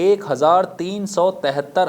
1,373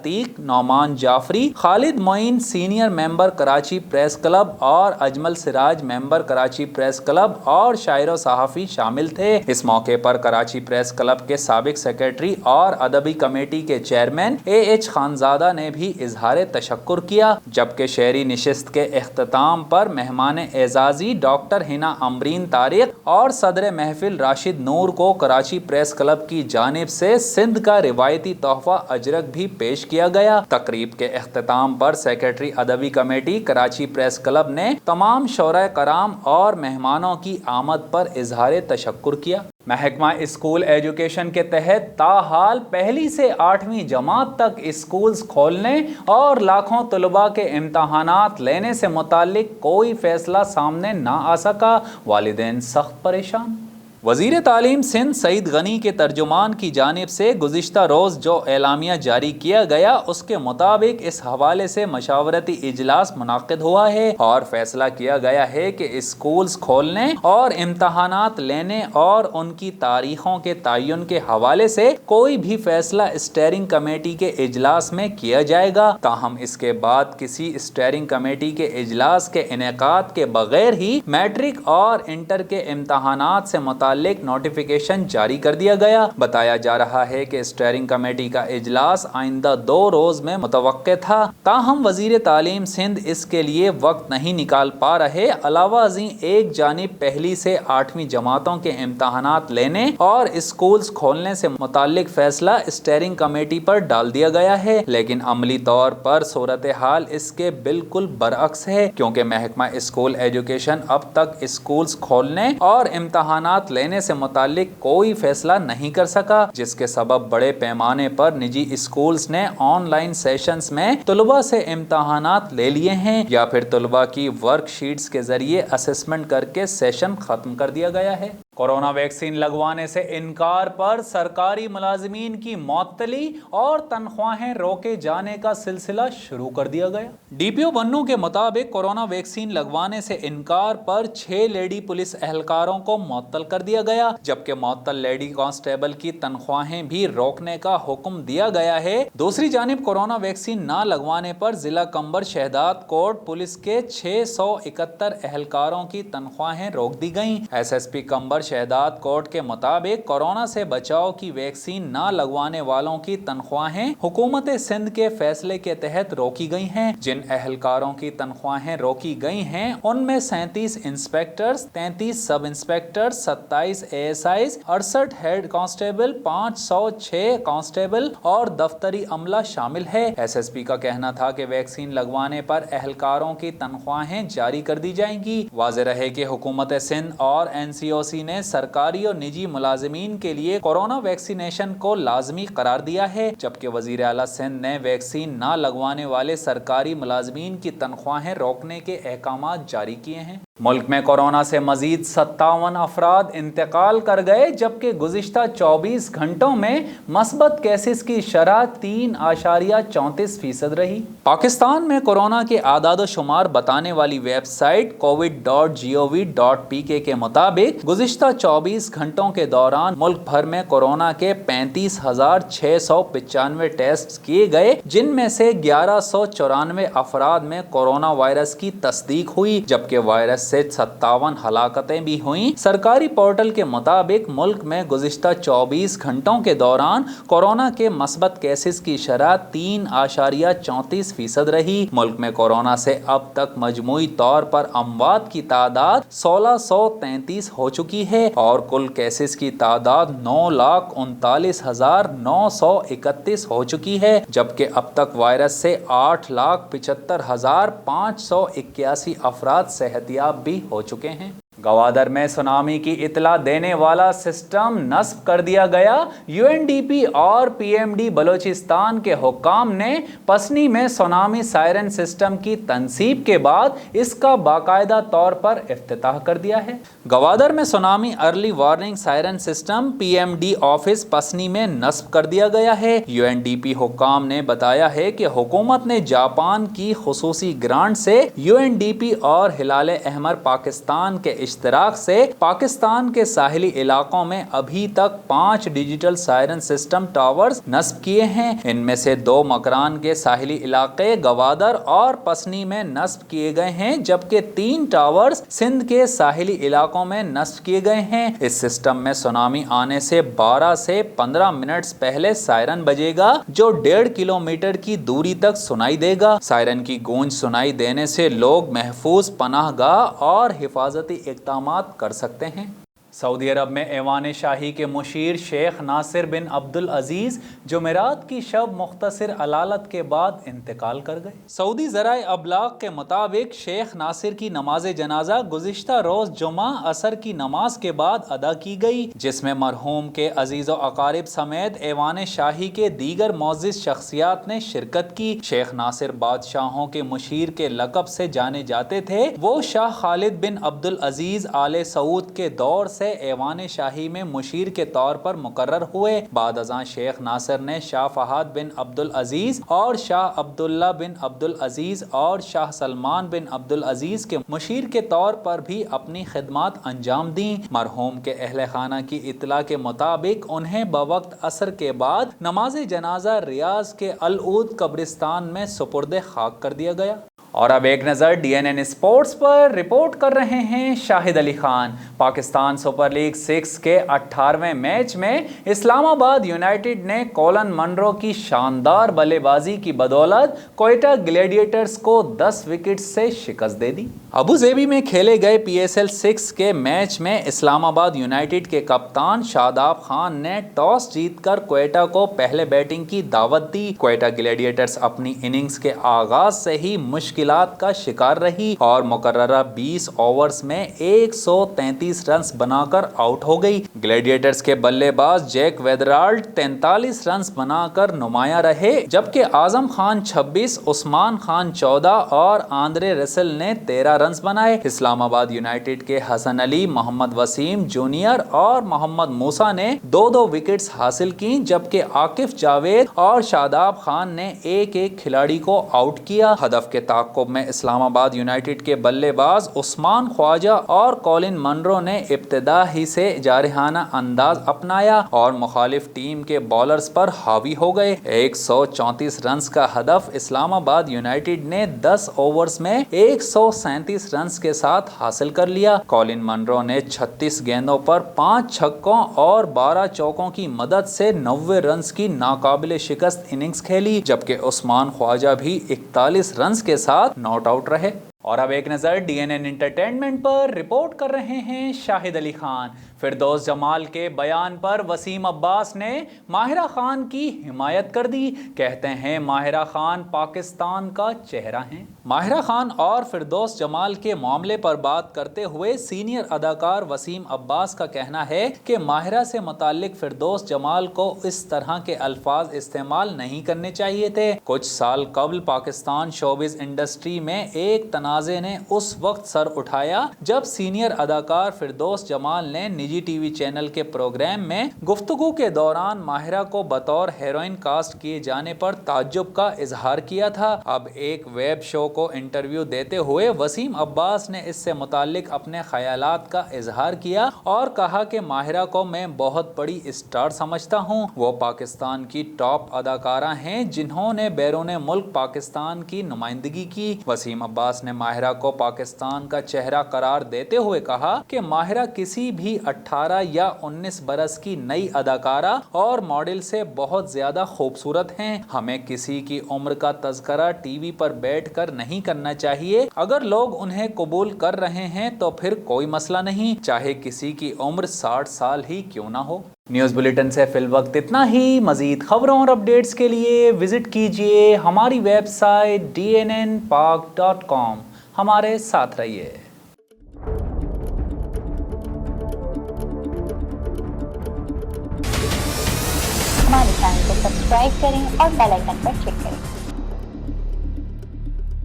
Atiq, Noman Jafri, Khalid Moin senior member Karachi press club اور Ajmal Siraj member Karachi press club اور شاعر و صحافی شامل تھے۔ اس موقع پر کراچی پریس کلب کے سابق سیکریٹری اور ادبی کمیٹی کے چیئرمین AH خانزادہ نے بھی اظہار تشکر کیا، جبکہ شعری نشست کے اختتام پر مہمان اعزازی ڈاکٹر حنا امبرین طارق اور صدر محفل راشد نور کو کراچی پریس کلب کی جانب سے سندھ کا روایتی تحفہ اجرک بھی پیش کیا گیا۔ تقریب کے اختتام پر سیکریٹری ادبی کمیٹی کراچی پریس کلب نے تمام شعراء کرام اور مہمانوں کی آمد پر اظہار تشکر کیا۔ محکمہ اسکول ایجوکیشن کے تحت تاحال پہلی سے 8ویں جماعت تک اسکولز کھولنے اور لاکھوں طلباء کے امتحانات لینے سے متعلق کوئی فیصلہ سامنے نہ آ سکا، والدین سخت پریشان۔ وزیر تعلیم سندھ سعید غنی کے ترجمان کی جانب سے گزشتہ روز جو اعلامیہ جاری کیا گیا، اس کے مطابق اس حوالے سے مشاورتی اجلاس منعقد ہوا ہے اور فیصلہ کیا گیا ہے کہ اسکولز کھولنے اور امتحانات لینے اور ان کی تاریخوں کے تعین کے حوالے سے کوئی بھی فیصلہ اسٹیئرنگ کمیٹی کے اجلاس میں کیا جائے گا۔ تاہم اس کے بعد کسی اسٹیئرنگ کمیٹی کے اجلاس کے انعقاد کے بغیر ہی میٹرک اور انٹر کے امتحانات سے متعلق نوٹیفیکیشن جاری کر دیا گیا۔ بتایا جا رہا ہے کہ اسٹیئرنگ کمیٹی کا اجلاس آئندہ 2 روز میں متوقع تھا، تاہم وزیر تعلیم سندھ اس کے لیے وقت نہیں نکال پا رہے۔ علاوہ ازیں ایک جانب پہلی سے 8ویں جماعتوں کے امتحانات لینے اور اسکولز کھولنے سے متعلق فیصلہ اسٹیئرنگ کمیٹی پر ڈال دیا گیا ہے، لیکن عملی طور پر صورتحال اس کے بالکل برعکس ہے، کیونکہ محکمہ اسکول ایجوکیشن اب تک اسکولز کھولنے اور امتحانات لینے سے متعلق کوئی فیصلہ نہیں کر سکا، جس کے سبب بڑے پیمانے پر نجی اسکولز نے آن لائن سیشنز میں طلباء سے امتحانات لے لیے ہیں یا پھر طلباء کی ورک شیٹس کے ذریعے اسسمنٹ کر کے سیشن ختم کر دیا گیا ہے۔ کورونا ویکسین لگوانے سے انکار پر سرکاری ملازمین کی معطلی اور تنخواہیں روکے جانے کا سلسلہ شروع کر دیا گیا۔ DPO بنوں کے مطابق کورونا ویکسین لگوانے سے انکار پر 6 لیڈی پولیس اہلکاروں کو معطل کر دیا گیا، جبکہ معطل لیڈی کانسٹیبل کی تنخواہیں بھی روکنے کا حکم دیا گیا ہے۔ دوسری جانب کورونا ویکسین نہ لگوانے پر ضلع کمبر شہداد کوٹ پولیس کے 671 اہلکاروں کی تنخواہیں روک دی گئیں۔ SSP کمبر شہداد کوٹ کے مطابق کورونا سے بچاؤ کی ویکسین نہ لگوانے والوں کی تنخواہیں حکومت سندھ کے فیصلے کے تحت روکی گئی ہیں۔ جن اہلکاروں کی تنخواہیں روکی گئی ہیں ان میں 37 inspectors, 33 sub inspectors, 27 ASIs، 68 head constable, 506 constable اور دفتری عملہ شامل ہے۔ SSP کا کہنا تھا کہ ویکسین لگوانے پر اہلکاروں کی تنخواہیں جاری کر دی جائیں گی۔ واضح رہے کہ حکومت سندھ اور NCOC نے سرکاری اور نجی ملازمین کے لیے کورونا ویکسینیشن کو لازمی قرار دیا ہے، جبکہ وزیر اعلیٰ سندھ نے ویکسین نہ لگوانے والے سرکاری ملازمین کی تنخواہیں روکنے کے احکامات جاری کیے ہیں۔ ملک میں کورونا سے مزید 57 افراد انتقال کر گئے، جبکہ گزشتہ 24 گھنٹوں میں مثبت کیسز کی شرح 3.34% رہی۔ پاکستان میں کورونا کے اعداد و شمار بتانے والی ویب سائٹ covid.gov.pk کے مطابق گزشتہ 24 گھنٹوں کے دوران ملک بھر میں کورونا کے 35,695 ٹیسٹ کیے گئے، جن میں سے 1194 افراد میں کورونا وائرس کی تصدیق ہوئی، جبکہ وائرس سے 57 ہلاکتیں بھی ہوئیں۔ سرکاری پورٹل کے مطابق ملک میں گزشتہ 24 گھنٹوں کے دوران کورونا کے مثبت کیسز کی شرح 3.34% رہی۔ ملک میں کورونا سے اب تک مجموعی طور پر اموات کی تعداد 1633 ہو چکی ہے اور کل کیسز کی تعداد 9,39,931 ہو چکی ہے، جبکہ اب تک وائرس سے 8,75,581 افراد صحتیاب بھی ہو چکے ہیں۔ گوادر میں سونامی کی اطلاع دینے والا سسٹم نصب کر دیا گیا۔ UNDP اور PMD بلوچستان کے حکام نے پسنی میں سونامی سائرن سسٹم کی تنصیب کے بعد اس کا باقاعدہ طور پر افتتاح کر دیا ہے۔ گوادر میں tsunami early warning siren system PMD office Pasni میں نصب کر دیا گیا ہے۔ UNDP حکام نے بتایا ہے کہ حکومت نے جاپان کی خصوصی گرانٹ سے UNDP اور ہلال احمر پاکستان کے اشتراک سے پاکستان کے ساحلی علاقوں میں ابھی تک 5 ڈیجیٹل سائرن سسٹم ٹاورز نصب کیے ہیں۔ ان میں سے 2 مکران کے ساحلی علاقے گوادر اور پسنی میں نصب کیے گئے ہیں، جبکہ 3 ٹاورز سندھ کے ساحلی علاقوں میں نصب کیے گئے ہیں۔ اس سسٹم میں سونامی آنے سے 12 سے 15 منٹس پہلے سائرن بجے گا جو 1.5 کلومیٹر کی دوری تک سنائی دے گا۔ سائرن کی گونج سنائی دینے سے لوگ محفوظ پناہ گاہ اور حفاظتی اقدامات کر سکتے ہیں۔ سعودی عرب میں ایوان شاہی کے مشیر شیخ ناصر بن عبدالعزیز جمعرات کی شب مختصر علالت کے بعد انتقال کر گئے۔ سعودی ذرائع ابلاغ کے مطابق شیخ ناصر کی نماز جنازہ گزشتہ روز جمعہ عصر کی نماز کے بعد ادا کی گئی، جس میں مرحوم کے عزیز و اقارب سمیت ایوان شاہی کے دیگر معزز شخصیات نے شرکت کی۔ شیخ ناصر بادشاہوں کے مشیر کے لقب سے جانے جاتے تھے۔ وہ شاہ خالد بن عبدالعزیز آل سعود کے دور سے ایوان شاہی میں مشیر کے طور پر مقرر ہوئے۔ بعد ازاں شیخ ناصر نے شاہ فہد بن عبدالعزیز اور شاہ عبداللہ بن عبدالعزیز اور شاہ سلمان بن عبدالعزیز کے مشیر کے طور پر بھی اپنی خدمات انجام دیں۔ مرحوم کے اہل خانہ کی اطلاع کے مطابق انہیں بوقت عصر کے بعد نماز جنازہ ریاض کے العود قبرستان میں سپرد خاک کر دیا گیا۔ اور اب ایک نظر DNN اسپورٹس پر رپورٹ کر رہے ہیں شاہد علی خان۔ پاکستان سپر لیگ 6 کے 18ویں میچ میں اسلام آباد یونائٹڈ نے کولن منرو کی شاندار بلے بازی کی بدولت کوئٹہ گلیڈیٹرز کو 10 وکٹ سے شکست دے دی۔ ابوظہبی میں کھیلے گئے PSL 6 کے میچ میں اسلام آباد یونائٹڈ کے کپتان شاداب خان نے ٹاس جیت کر کوئٹہ کو پہلے بیٹنگ کی دعوت دی۔ کوئٹہ گلیڈیٹرز اپنی اننگز کے آغاز سے ہی مشکلات کا شکار رہی اور مقررہ 20 اوورز میں 133 رنز بنا کر آؤٹ ہو گئی۔ گلیڈیٹرز کے بلے باز جیک ویدرالڈ 43 رنز بنا کر نمایاں رہے، جبکہ اعظم خان 26، عثمان خان 14 اور آندرے رسل نے 13 رنز بنائے۔ اسلام آباد یونائٹڈ کے حسن علی، محمد وسیم جونیئر اور محمد موسیٰ نے 2 وکٹس حاصل کی، جبکہ عاقف جاوید اور شاداب خان نے ایک کھلاڑی کو آؤٹ کیا۔ ہدف کے تعاقب میں اسلام آباد یونائٹڈ کے بلے باز عثمان خواجہ اور کولن منرو نے ابتدا ہی سے جارحانہ انداز اپنایا اور مخالف ٹیم کے بالرز پر حاوی ہو گئے۔ 134 رنز کا ہدف اسلام آباد یونائٹڈ نے 10 اوورز میں 137 رنز کے ساتھ حاصل کر لیا۔ کولن منرو نے 36 گیندوں پر 5 چھکوں اور 12 چوکوں کی مدد سے 90 رنز کی ناقابل شکست اننگز کھیلی، جبکہ عثمان خواجہ بھی 41 رنز کے ساتھ ناٹ آؤٹ رہے۔ اور اب ایک نظر DNN انٹرٹینمنٹ پر رپورٹ کر رہے ہیں شاہد علی خان۔ فردوس جمال کے بیان پر وسیم عباس نے ماہرہ خان کی حمایت کر دی۔ کہتے ہیں ماہرہ خان پاکستان کا چہرہ ہیں۔ ماہرہ خان اور فردوس جمال کے معاملے پر بات کرتے ہوئے سینئر اداکار وسیم عباس کا کہنا ہے کہ ماہرہ سے متعلق فردوس جمال کو اس طرح کے الفاظ استعمال نہیں کرنے چاہیے تھے۔ کچھ سال قبل پاکستان شوبز انڈسٹری میں ایک تنازع نے اس وقت سر اٹھایا جب سینئر اداکار فردوس جمال نے نجی ٹی وی چینل کے پروگرام میں گفتگو کے دوران ماہرہ کو بطور ہیروئن کاسٹ کیے جانے پر تعجب کا اظہار کیا تھا۔ اب ایک ویب شو کو انٹرویو دیتے ہوئے وسیم عباس نے اس سے متعلق اپنے خیالات کا اظہار کیا اور کہا کہ ماہرہ کو میں بہت بڑی اسٹار سمجھتا ہوں۔ وہ پاکستان کی ٹاپ اداکارہ ہیں جنہوں نے بیرون ملک پاکستان کی نمائندگی کی۔ وسیم عباس نے ماہرہ کو پاکستان کا چہرہ قرار دیتے ہوئے کہا کہ ماہرہ کسی بھی 18 یا 19 برس کی نئی اداکارہ اور ماڈل سے بہت زیادہ خوبصورت ہیں۔ ہمیں کسی کی عمر کا تذکرہ ٹی وی پر بیٹھ کر نہیں کرنا چاہیے۔ اگر لوگ انہیں قبول کر رہے ہیں تو پھر کوئی مسئلہ نہیں، چاہے کسی کی عمر 60 سال ہی کیوں نہ ہو۔ نیوز بلیٹن سے فی الوقت اتنا ہی۔ مزید خبروں اور اپڈیٹس کے لیے وزٹ کیجیے ہماری ویب سائٹ dnnpak.com۔ ہمارے ساتھ رہیے۔ ہمارے چینل کو سبسکرائب کریں اور بیل آئیکن پر کلک کریں۔